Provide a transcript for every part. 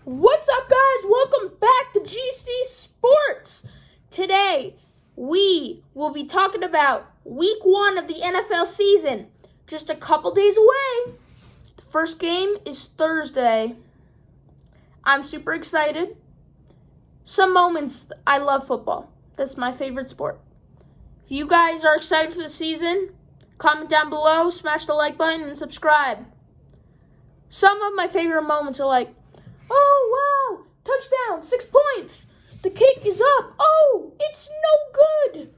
What's up, guys? Welcome back to GC Sports. Today, we will be talking about week 1 of the NFL season. Just a couple days away. The first game is Thursday. I'm super excited. Some moments, I love football. That's my favorite sport. If you guys are excited for the season, comment down below, smash the like button, and subscribe. Some of my favorite moments are like, oh, wow, touchdown, 6 points. The kick is up. Oh, it's no good.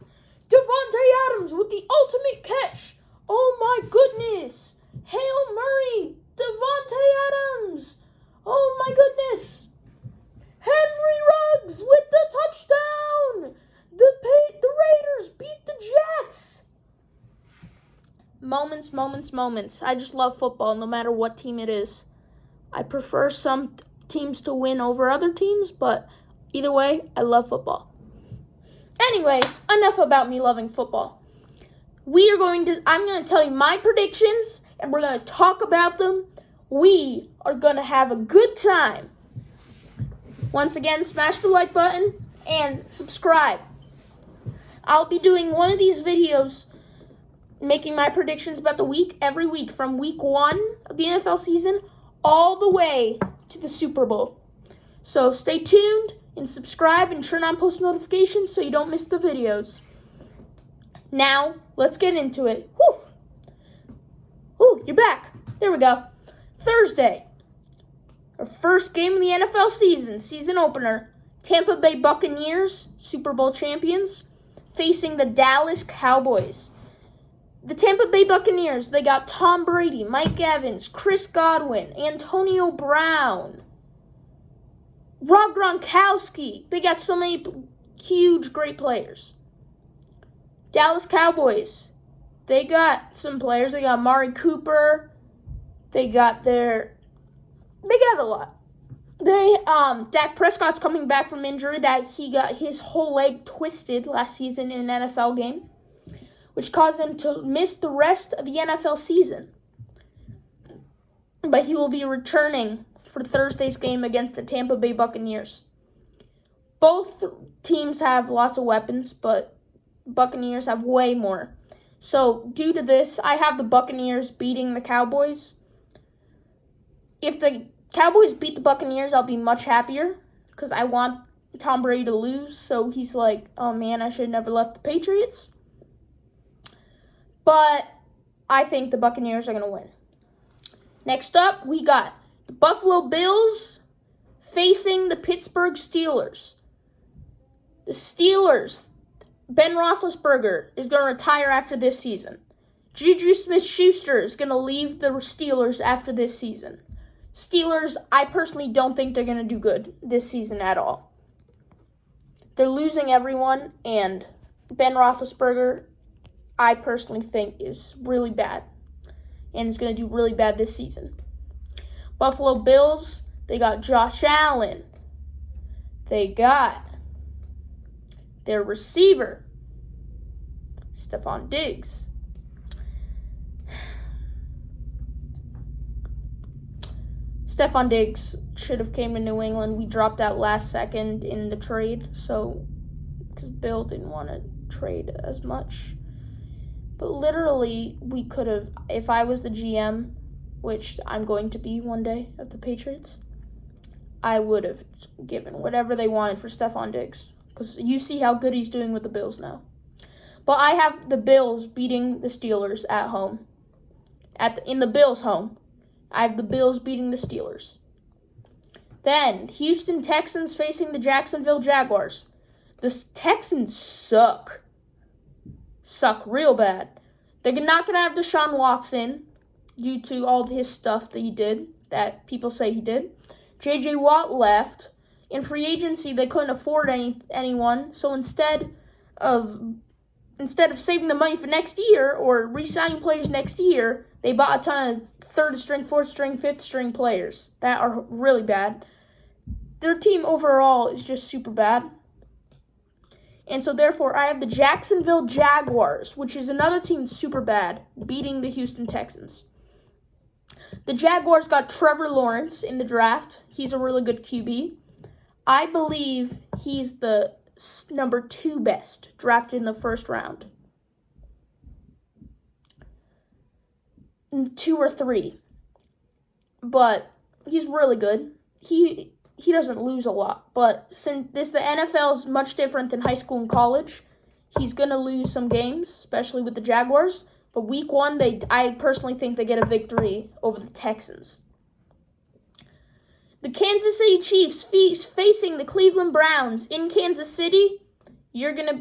Davante Adams with the ultimate catch. Oh, my goodness. Hail Murray, Davante Adams. Oh, my goodness. Henry Ruggs with the touchdown. The Raiders beat the Jets. Moments. I just love football, no matter what team it is. I prefer some teams to win over other teams, but either way, I love football. Anyways, enough about me loving football. I'm going to tell you my predictions, and we're going to talk about them. We are going to have a good time. Once again, smash the like button and subscribe. I'll be doing one of these videos making my predictions about the week every week from week 1 of the NFL season all the way to the Super Bowl. So stay tuned and subscribe and turn on post notifications so you don't miss the videos. Now, let's get into it. You're back. There we go. Thursday, our first game of the NFL season opener. Tampa Bay Buccaneers, Super Bowl champions, facing the Dallas Cowboys. The Tampa Bay Buccaneers, they got Tom Brady, Mike Evans, Chris Godwin, Antonio Brown, Rob Gronkowski. They got so many huge, great players. Dallas Cowboys, they got some players. They got Amari Cooper. They got a lot. Dak Prescott's coming back from injury that he got his whole leg twisted last season in an NFL game, which caused him to miss the rest of the NFL season. But he will be returning for Thursday's game against the Tampa Bay Buccaneers. Both teams have lots of weapons, but Buccaneers have way more. So, due to this, I have the Buccaneers beating the Cowboys. If the Cowboys beat the Buccaneers, I'll be much happier because I want Tom Brady to lose. So he's like, oh man, I should have never left the Patriots. But I think the Buccaneers are going to win. Next up, we got the Buffalo Bills facing the Pittsburgh Steelers. The Steelers, Ben Roethlisberger is going to retire after this season. Juju Smith-Schuster is going to leave the Steelers after this season. Steelers, I personally don't think they're going to do good this season at all. They're losing everyone, and Ben Roethlisberger, I personally think, is really bad and is going to do really bad this season. Buffalo Bills, they got Josh Allen. They got their receiver, Stephon Diggs. Stephon Diggs should have came to New England. We dropped out last second in the trade, because Bill didn't want to trade as much. But literally, we could have, if I was the GM, which I'm going to be one day of the Patriots, I would have given whatever they wanted for Stephon Diggs. Because you see how good he's doing with the Bills now. But I have the Bills beating the Steelers at home. In the Bills' home. I have the Bills beating the Steelers. Then, Houston Texans facing the Jacksonville Jaguars. The Texans suck. Suck real bad. They're not going to have Deshaun Watson due to all his stuff that he did, that people say he did. J.J. Watt left. In free agency, they couldn't afford anyone, so instead of saving the money for next year or re-signing players next year, they bought a ton of third-string, fourth-string, fifth-string players that are really bad. Their team overall is just super bad. And so, therefore, I have the Jacksonville Jaguars, which is another team super bad, beating the Houston Texans. The Jaguars got Trevor Lawrence in the draft. He's a really good QB. I believe he's the number 2 best drafted in the first round. 2 or 3. But he's really good. He doesn't lose a lot. But since the NFL is much different than high school and college, he's going to lose some games, especially with the Jaguars. But week 1, I personally think they get a victory over the Texans. The Kansas City Chiefs facing the Cleveland Browns in Kansas City.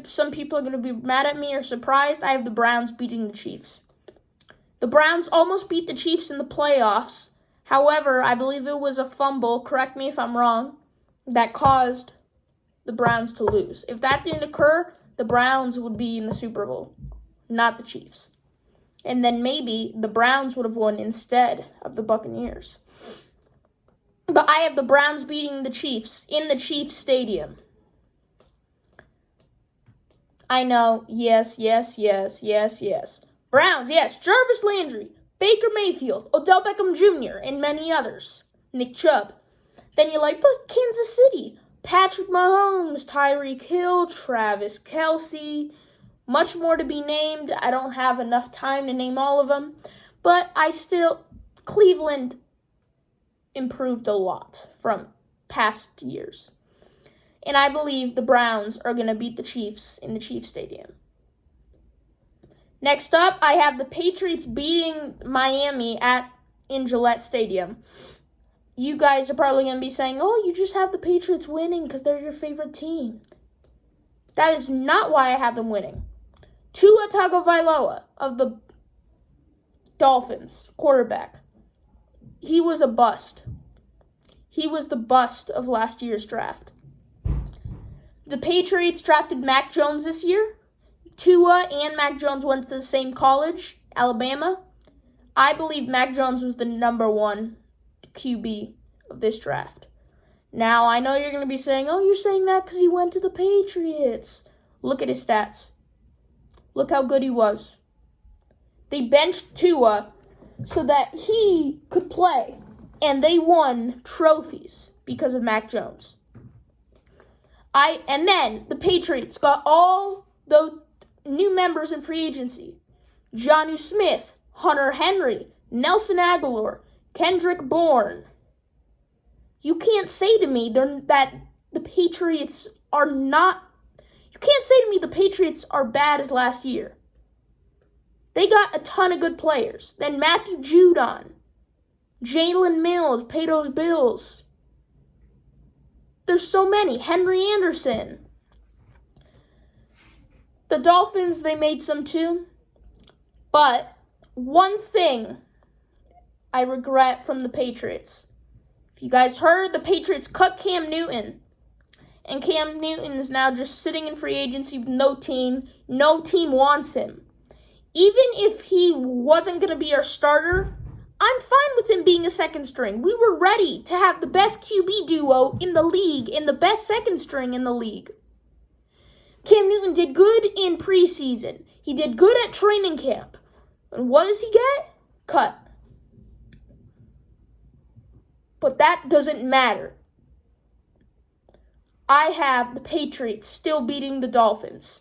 Some people are going to be mad at me or surprised. I have the Browns beating the Chiefs. The Browns almost beat the Chiefs in the playoffs. However, I believe it was a fumble, correct me if I'm wrong, that caused the Browns to lose. If that didn't occur, the Browns would be in the Super Bowl, not the Chiefs. And then maybe the Browns would have won instead of the Buccaneers. But I have the Browns beating the Chiefs in the Chiefs Stadium. I know, yes. Browns, yes. Jarvis Landry, Baker Mayfield, Odell Beckham Jr., and many others. Nick Chubb. Then you're like, but Kansas City, Patrick Mahomes, Tyreek Hill, Travis Kelce, much more to be named. I don't have enough time to name all of them. But Cleveland improved a lot from past years. And I believe the Browns are going to beat the Chiefs in the Chiefs Stadium. Next up, I have the Patriots beating Miami in Gillette Stadium. You guys are probably going to be saying, oh, you just have the Patriots winning because they're your favorite team. That is not why I have them winning. Tua Tagovailoa of the Dolphins, quarterback. He was a bust. He was the bust of last year's draft. The Patriots drafted Mac Jones this year. Tua and Mac Jones went to the same college, Alabama. I believe Mac Jones was the number 1 QB of this draft. Now, I know you're going to be saying, oh, you're saying that because he went to the Patriots. Look at his stats. Look how good he was. They benched Tua so that he could play, and they won trophies because of Mac Jones. And then the Patriots got all the new members in free agency. Jonnu Smith, Hunter Henry, Nelson Aguilar, Kendrick Bourne. You can't say to me that the Patriots are not... You can't say to me the Patriots are bad as last year. They got a ton of good players. Then Matthew Judon, Jalen Mills, Peyton's Bills. There's so many. Henry Anderson. The Dolphins, they made some too. But one thing I regret from the Patriots. If you guys heard, the Patriots cut Cam Newton. And Cam Newton is now just sitting in free agency with no team. No team wants him. Even if he wasn't going to be our starter, I'm fine with him being a second string. We were ready to have the best QB duo in the league and the best second string in the league. Cam Newton did good in preseason. He did good at training camp. And what does he get? Cut. But that doesn't matter. I have the Patriots still beating the Dolphins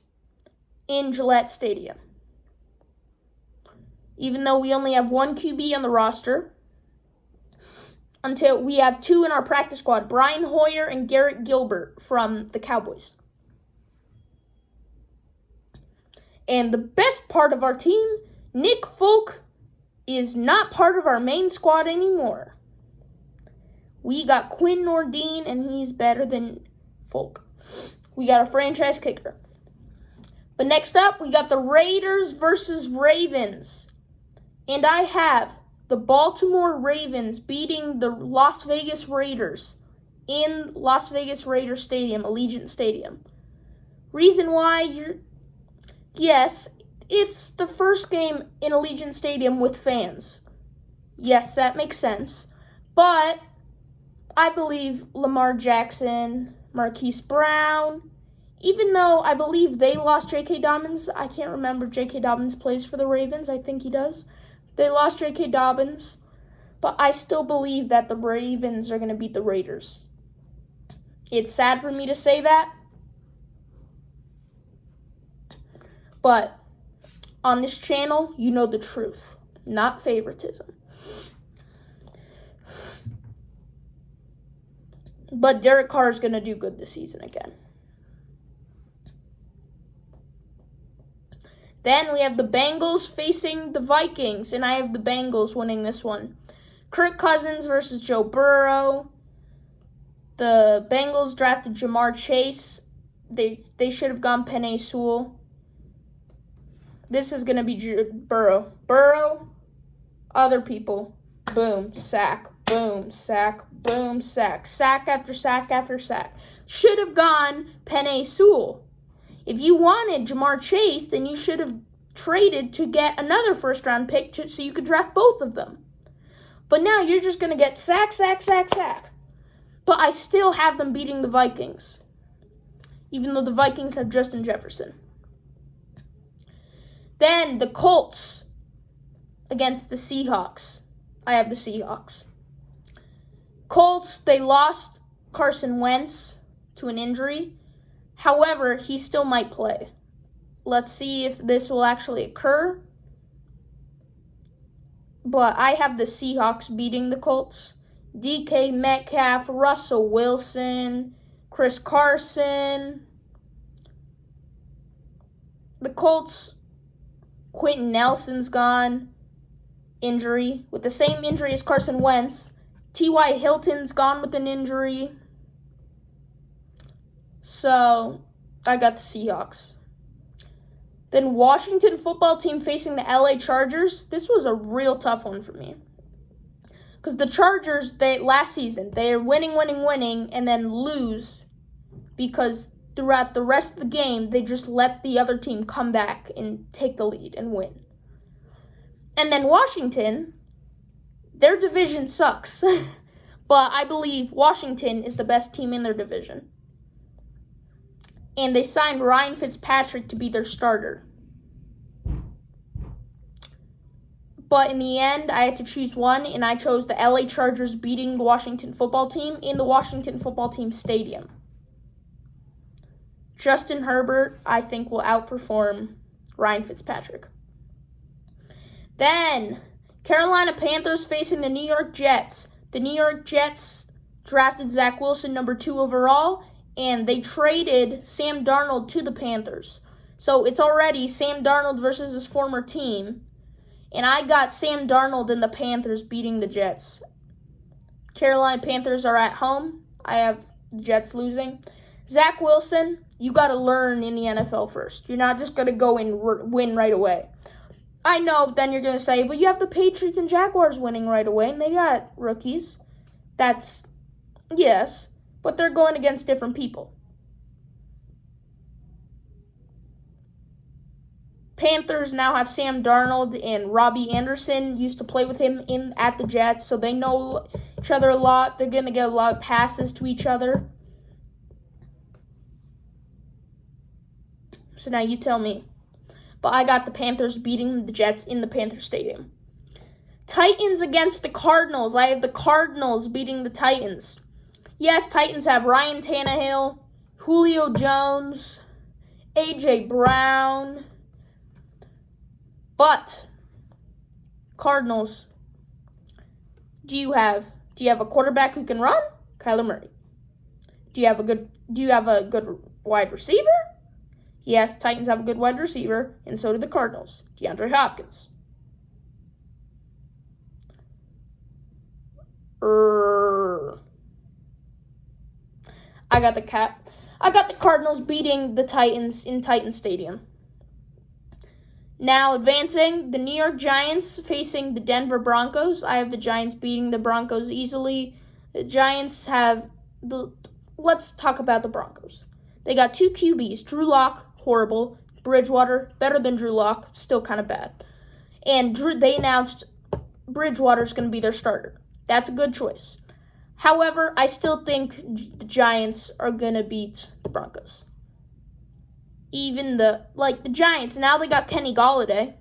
in Gillette Stadium. Even though we only have 1 QB on the roster, until we have 2 in our practice squad, Brian Hoyer and Garrett Gilbert from the Cowboys. And the best part of our team, Nick Folk, is not part of our main squad anymore. We got Quinn Nordine, and he's better than Folk. We got a franchise kicker. But next up, we got the Raiders versus Ravens. And I have the Baltimore Ravens beating the Las Vegas Raiders in Las Vegas Raiders Stadium, Allegiant Stadium. Reason why yes, it's the first game in Allegiant Stadium with fans. Yes, that makes sense. But I believe Lamar Jackson, Marquise Brown, even though I believe they lost J.K. Dobbins, I can't remember J.K. Dobbins plays for the Ravens. I think he does. They lost J.K. Dobbins. But I still believe that the Ravens are going to beat the Raiders. It's sad for me to say that, but on this channel, you know the truth, not favoritism. But Derek Carr is going to do good this season again. Then we have the Bengals facing the Vikings, and I have the Bengals winning this one. Kirk Cousins versus Joe Burrow. The Bengals drafted Jamar Chase. They should have gone Penei Sewell. This is going to be Burrow. Burrow, other people. Boom, sack, boom, sack, boom, sack. Sack after sack after sack. Should have gone Penei Sewell. If you wanted Jamar Chase, then you should have traded to get another first-round pick so you could draft both of them. But now you're just going to get sack, sack, sack, sack. But I still have them beating the Vikings, even though the Vikings have Justin Jefferson. Then the Colts against the Seahawks. I have the Seahawks. Colts, they lost Carson Wentz to an injury. However, he still might play. Let's see if this will actually occur. But I have the Seahawks beating the Colts. DK Metcalf, Russell Wilson, Chris Carson. The Colts, Quentin Nelson's gone. Injury. With the same injury as Carson Wentz. T.Y. Hilton's gone with an injury. So, I got the Seahawks. Then Washington football team facing the LA Chargers. This was a real tough one for me. Because the Chargers, last season, they're winning, and then lose because throughout the rest of the game, they just let the other team come back and take the lead and win. And then Washington, their division sucks. But I believe Washington is the best team in their division. And they signed Ryan Fitzpatrick to be their starter. But in the end, I had to choose one, and I chose the LA Chargers beating the Washington football team in the Washington football team stadium. Justin Herbert, I think, will outperform Ryan Fitzpatrick. Then, Carolina Panthers facing the New York Jets. The New York Jets drafted Zach Wilson number 2 overall, and they traded Sam Darnold to the Panthers. So it's already Sam Darnold versus his former team. And I got Sam Darnold and the Panthers beating the Jets. Carolina Panthers are at home. I have the Jets losing. Zach Wilson, you got to learn in the NFL first. You're not just going to go and win right away. I know, then you're going to say, but you have the Patriots and Jaguars winning right away, and they got rookies. Yes, but they're going against different people. Panthers now have Sam Darnold, and Robbie Anderson used to play with him at the Jets, so they know each other a lot. They're going to get a lot of passes to each other. So now you tell me. But I got the Panthers beating the Jets in the Panther Stadium. Titans against the Cardinals. I have the Cardinals beating the Titans. Yes, Titans have Ryan Tannehill, Julio Jones, A.J. Brown. But Cardinals, do you have a quarterback who can run? Kyler Murray. Do you have a good wide receiver? Yes, Titans have a good wide receiver, and so do the Cardinals. DeAndre Hopkins. I got the Cardinals beating the Titans in Titan Stadium. Now advancing, the New York Giants facing the Denver Broncos. I have the Giants beating the Broncos easily. The Giants have let's talk about the Broncos. They got 2 QBs, Drew Lock, horrible. Bridgewater, better than Drew Lock, still kind of bad. And they announced Bridgewater's going to be their starter. That's a good choice. However, I still think the Giants are going to beat the Broncos. Even the Giants, now they got Kenny Golladay.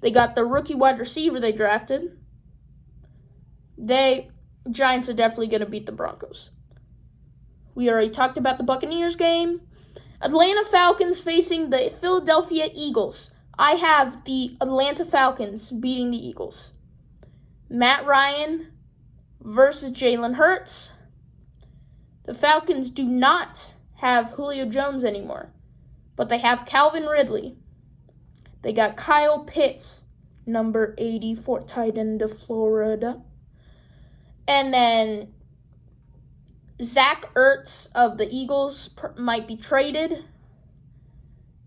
They got the rookie wide receiver they drafted. Giants are definitely going to beat the Broncos. We already talked about the Buccaneers game. Atlanta Falcons facing the Philadelphia Eagles. I have the Atlanta Falcons beating the Eagles. Matt Ryan versus Jalen Hurts. The Falcons do not have Julio Jones anymore, but they have Calvin Ridley. They got Kyle Pitts, number 84 tight end of Florida. And then Zach Ertz of the Eagles might be traded.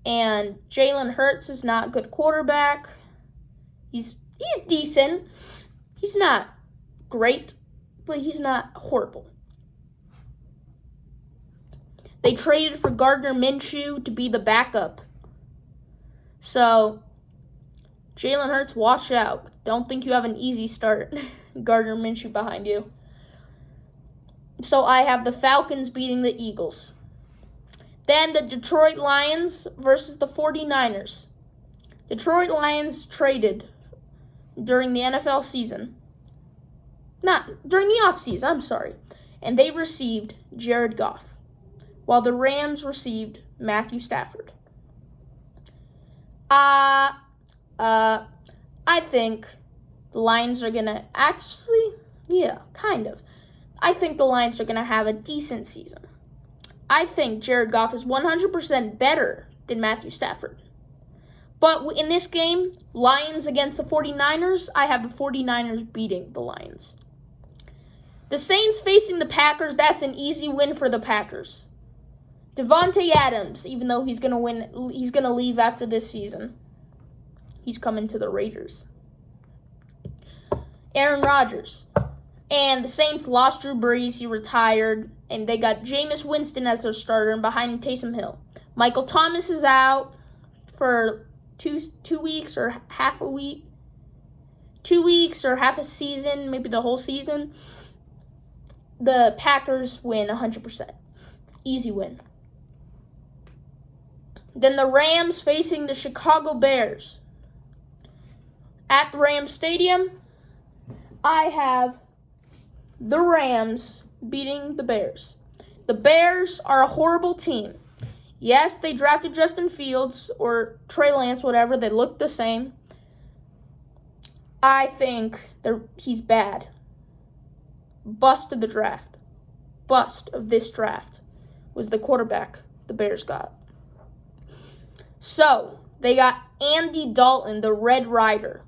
And Jalen Hurts is not a good quarterback. He's decent. He's not great, but he's not horrible. They traded for Gardner Minshew to be the backup. So, Jalen Hurts, watch out. Don't think you have an easy start. Gardner Minshew behind you. So I have the Falcons beating the Eagles. Then the Detroit Lions versus the 49ers. Detroit Lions traded during the NFL season. Not during the offseason, I'm sorry. And they received Jared Goff, while the Rams received Matthew Stafford. I think the Lions are going to I think the Lions are going to have a decent season. I think Jared Goff is 100% better than Matthew Stafford. But in this game, Lions against the 49ers, I have the 49ers beating the Lions. The Saints facing the Packers, that's an easy win for the Packers. Devontae Adams, even though he's going to leave after this season. He's coming to the Raiders. Aaron Rodgers. And the Saints lost Drew Brees, he retired, and they got Jameis Winston as their starter and behind him Taysom Hill. Michael Thomas is out for 2 weeks or half a week. 2 weeks or half a season, maybe the whole season. The Packers win 100%. Easy win. Then the Rams facing the Chicago Bears. At the Rams Stadium, I have the Rams beating the Bears. The Bears are a horrible team. Yes, they drafted Justin Fields or Trey Lance, whatever. They look the same. I think he's bad. Bust of the draft. Bust of this draft was the quarterback the Bears got. So, they got Andy Dalton, the Red Rider.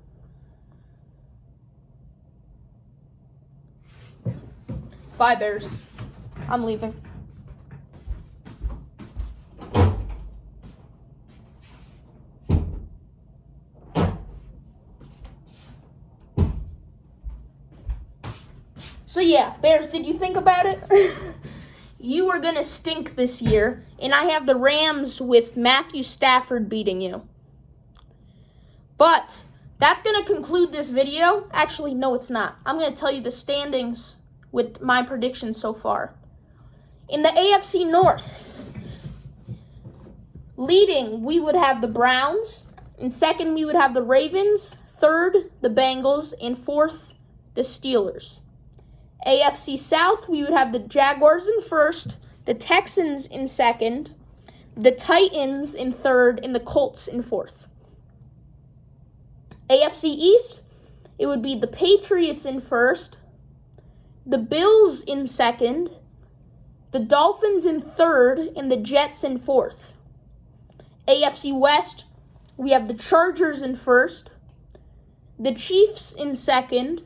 Bye, Bears. I'm leaving. So yeah, Bears, did you think about it? You are going to stink this year, and I have the Rams with Matthew Stafford beating you. But that's going to conclude this video. Actually, no, it's not. I'm going to tell you the standings with my predictions so far. In the AFC North, leading, we would have the Browns. In second, we would have the Ravens. Third, the Bengals. And fourth, the Steelers. AFC South, we would have the Jaguars in first, the Texans in second, the Titans in third, and the Colts in fourth. AFC East, it would be the Patriots in first, the Bills in second, the Dolphins in third, and the Jets in fourth. AFC West, we have the Chargers in first, the Chiefs in second,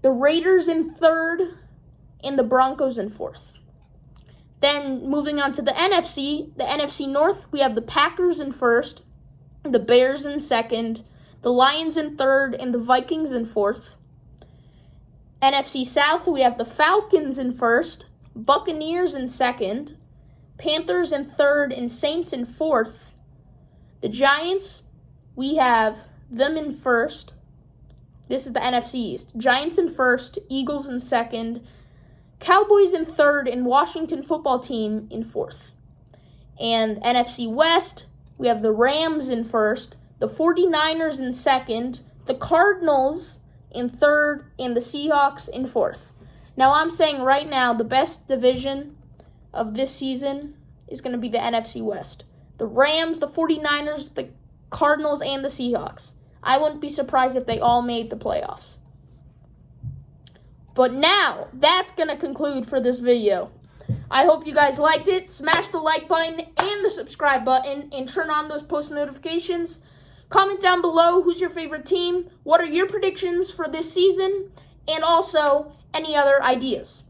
the Raiders in third, and the Broncos in fourth. Then moving on to the NFC North, we have the Packers in first, the Bears in second, the Lions in third, and the Vikings in fourth. NFC South, we have the Falcons in first, Buccaneers in second, Panthers in third, and Saints in fourth. The Giants, we have them in first. This is the NFC East. Giants in first, Eagles in second, Cowboys in third, and Washington football team in fourth. And NFC West, we have the Rams in first, the 49ers in second, the Cardinals in third, and the Seahawks in fourth. Now, I'm saying right now the best division of this season is going to be the NFC West. The Rams, the 49ers, the Cardinals, and the Seahawks. I wouldn't be surprised if they all made the playoffs. But now, that's going to conclude for this video. I hope you guys liked it. Smash the like button and the subscribe button and turn on those post notifications. Comment down below who's your favorite team, what are your predictions for this season, and also any other ideas.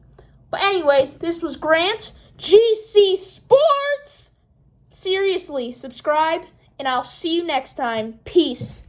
But anyways, this was Grant, GC Sports. Seriously, subscribe, and I'll see you next time. Peace.